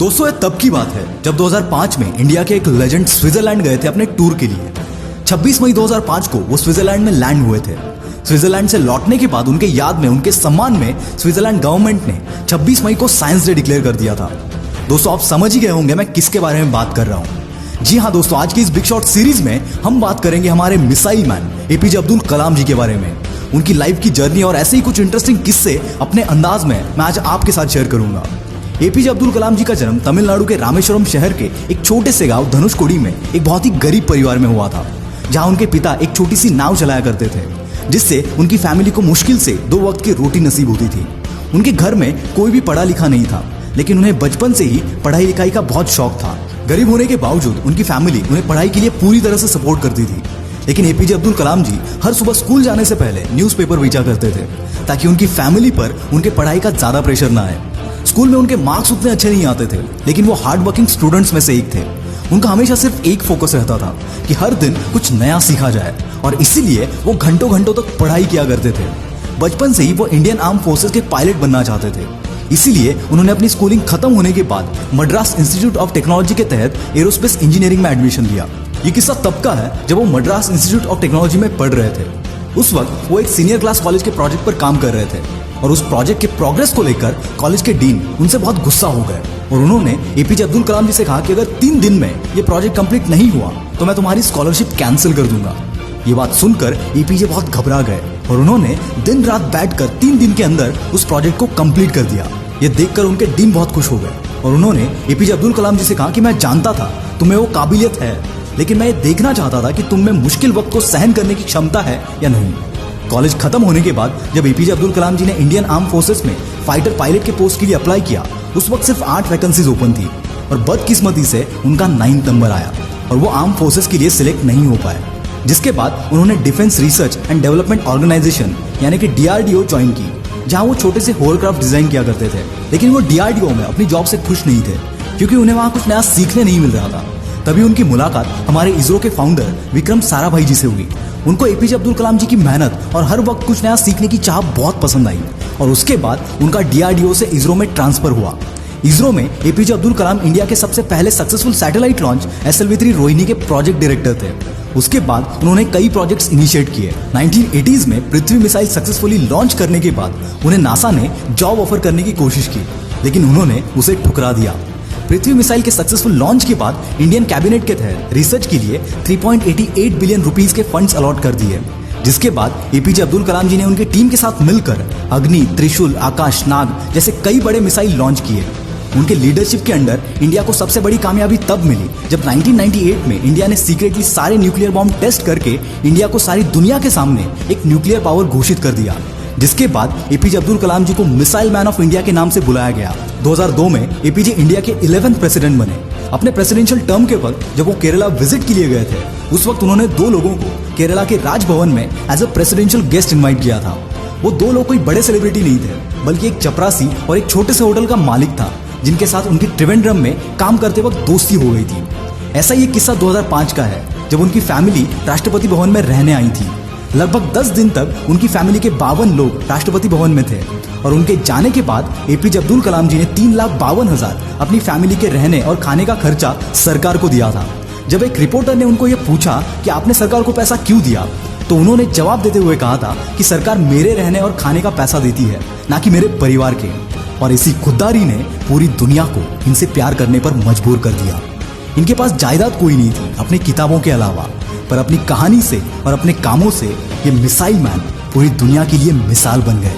दोस्तों ये तब की बात है जब 2005 में इंडिया के एक लेजेंड स्विट्जरलैंड गए थे अपने टूर के लिए। 26 मई 2005 को वो स्विट्जरलैंड में लैंड हुए थे। स्विट्जरलैंड से लौटने के बाद उनके याद में, उनके सम्मान में स्विट्जरलैंड गवर्नमेंट ने 26 मई को साइंस डे डिक्लेयर कर दिया था। दोस्तों आप समझ ही गए होंगे मैं किसके बारे में बात कर रहा हूँ। जी हाँ दोस्तों, आज की इस बिग शॉट सीरीज में हम बात करेंगे हमारे missile man APJ Abdul Kalam जी के बारे में, उनकी लाइफ की जर्नी और ऐसे ही कुछ इंटरेस्टिंग किस्से अपने अंदाज में मैं आज आपके साथ शेयर करूंगा। एपीजे अब्दुल कलाम जी का जन्म तमिलनाडु के रामेश्वरम शहर के एक छोटे से गांव धनुषकोडी में एक बहुत ही गरीब परिवार में हुआ था, जहां उनके पिता एक छोटी सी नाव चलाया करते थे, जिससे उनकी फैमिली को मुश्किल से 2 वक्त की रोटी नसीब होती थी। उनके घर में कोई भी पढ़ा लिखा नहीं था, लेकिन उन्हें बचपन से ही पढ़ाई लिखाई का बहुत शौक था। गरीब होने के बावजूद उनकी फैमिली उन्हें पढ़ाई के लिए पूरी तरह से सपोर्ट करती थी। लेकिन एपीजे अब्दुल कलाम जी हर सुबह स्कूल जाने से पहले न्यूज़पेपर बेचा करते थे, ताकि उनकी फैमिली पर उनके पढ़ाई का ज्यादा प्रेशर ना आए। स्कूल में उनके मार्क्स उतने अच्छे नहीं आते थे, लेकिन वो हार्ड वर्किंग स्टूडेंट्स में से एक थे। उनका हमेशा सिर्फ एक फोकस रहता था कि हर दिन कुछ नया सीखा जाए, और इसीलिए वो घंटों घंटों तक पढ़ाई किया करते थे। बचपन से ही वो इंडियन आर्म फोर्सेस के पायलट बनना चाहते थे, इसीलिए उन्होंने अपनी स्कूलिंग खत्म होने के बाद मद्रास इंस्टीट्यूट ऑफ टेक्नोलॉजी के तहत एरोस्पेस इंजीनियरिंग में एडमिशन लिया। ये किस्सा तब का है जब वो मद्रास इंस्टीट्यूट ऑफ टेक्नोलॉजी में पढ़ रहे थे। उस वक्त वो एक सीनियर क्लास कॉलेज के प्रोजेक्ट पर काम कर रहे थे, और उस प्रोजेक्ट के प्रोग्रेस को लेकर कॉलेज के डीन उनसे बहुत गुस्सा हो गए, और उन्होंने एपीजे अब्दुल कलाम जी से कहा कि अगर 3 दिन में ये प्रोजेक्ट कंप्लीट नहीं हुआ तो मैं तुम्हारी स्कॉलरशिप कैंसिल कर दूंगा। ये बात सुनकर एपीजे बहुत घबरा गए, और उन्होंने दिन रात बैठकर 3 दिन के अंदर उस प्रोजेक्ट को कंप्लीट कर दिया। ये देखकर उनके डीन बहुत खुश हो गए, और उन्होंने एपीजे अब्दुल कलाम जी से कहा कि मैं जानता था तुम्हें वो काबिलियत है, लेकिन मैं ये देखना चाहता था कि तुम में मुश्किल वक्त को सहन करने की क्षमता है या नहीं। कॉलेज खत्म होने के बाद जब एपीजे अब्दुल कलाम जी ने इंडियन आर्म फोर्सेस में फाइटर पायलट के पोस्ट के लिए अप्लाई किया, उस वक्त सिर्फ 8 वैकेंसीज ओपन थी, और बदकिस्मती से उनका 9 नंबर आया और वो आर्म फोर्सेस के लिए सिलेक्ट नहीं हो पाए। जिसके बाद उन्होंने Defence Research and Development Organisation यानी कि डीआरडीओ ज्वाइन की, जहां वो छोटे से होलक्राफ्ट डिजाइन किया करते थे। लेकिन वो डीआरडीओ में अपनी जॉब से खुश नहीं थे, क्योंकि उन्हें वहां कुछ नया सीखने नहीं मिल रहा था। तभी उनकी मुलाकात हमारे इसरो के फाउंडर विक्रम साराभाई जी से हुई। उनको एपीजे अब्दुल कलाम जी की मेहनत और हर वक्त कुछ नया सीखने की चाह बहुत पसंद आई, और उसके बाद उनका डीआरडीओ से इसरो में ट्रांसफर हुआ। इसरो में एपीजे अब्दुल कलाम इंडिया के सबसे पहले successful satellite launch SLV-3 Rohini के प्रोजेक्ट डायरेक्टर थे। उसके बाद उन्होंने कई प्रोजेक्ट्स इनिशिएट किए। 1980s में पृथ्वी मिसाइल सक्सेसफुली लॉन्च करने के बाद उन्हें नासा ने जॉब ऑफर करने की कोशिश की, लेकिन उन्होंने उसे ठुकरा दिया। पृथ्वी मिसाइल के सक्सेसफुल लॉन्च के बाद इंडियन कैबिनेट के तहत रिसर्च के लिए 3.88 बिलियन रुपीस के फंड्स अलॉट कर दिए। जिसके बाद एपीजे अब्दुल कलाम जी ने उनकी टीम के साथ मिलकर अग्नि, त्रिशूल, आकाश, नाग जैसे कई बड़े मिसाइल लॉन्च किए। उनके लीडरशिप के अंडर इंडिया को सबसे बड़ी कामयाबी तब मिली जब 1998 में इंडिया ने सीक्रेटली सारे न्यूक्लियर बॉम्ब टेस्ट करके इंडिया को सारी दुनिया के सामने एक न्यूक्लियर पावर घोषित कर दिया। जिसके बाद एपीजे अब्दुल कलाम जी को मिसाइल मैन ऑफ इंडिया के नाम से बुलाया गया। 2002 में एपीजे इंडिया के 11वें प्रेसिडेंट बने। अपने प्रेसिडेंशियल टर्म के वक्त जब वो केरला विजिट के लिए गए थे, उस वक्त उन्होंने 2 लोगों को केरला के राजभवन में as a presidential guest invite किया था। वो 2 लोग कोई बड़े सेलिब्रिटी नहीं थे, बल्कि एक चपरासी और एक छोटे से होटल का मालिक था, जिनके साथ उनकी त्रिवेंद्रम में काम करते वक्त दोस्ती हो गई थी। ऐसा ही एक किस्सा 2005 का है, जब उनकी फैमिली राष्ट्रपति भवन में रहने आई थी। लगभग 10 दिन तक उनकी फैमिली के 52 लोग राष्ट्रपति भवन में थे, और उनके जाने के बाद एपीजे अब्दुल कलाम जी ने 3,52,000 अपनी फैमिली के रहने और खाने का खर्चा सरकार को दिया था। जब एक रिपोर्टर ने उनको ये पूछा कि आपने सरकार को पैसा क्यों दिया, तो उन्होंने जवाब देते हुए कहा था कि सरकार मेरे रहने और खाने का पैसा देती है, ना कि मेरे परिवार के। और इसी खुददारी ने पूरी दुनिया को इनसे प्यार करने पर मजबूर कर दिया। इनके पास जायदाद कोई नहीं थी अपनी किताबों के अलावा, पर अपनी कहानी से और अपने कामों से ये मिसाइल मैन पूरी दुनिया के लिए मिसाल बन गए।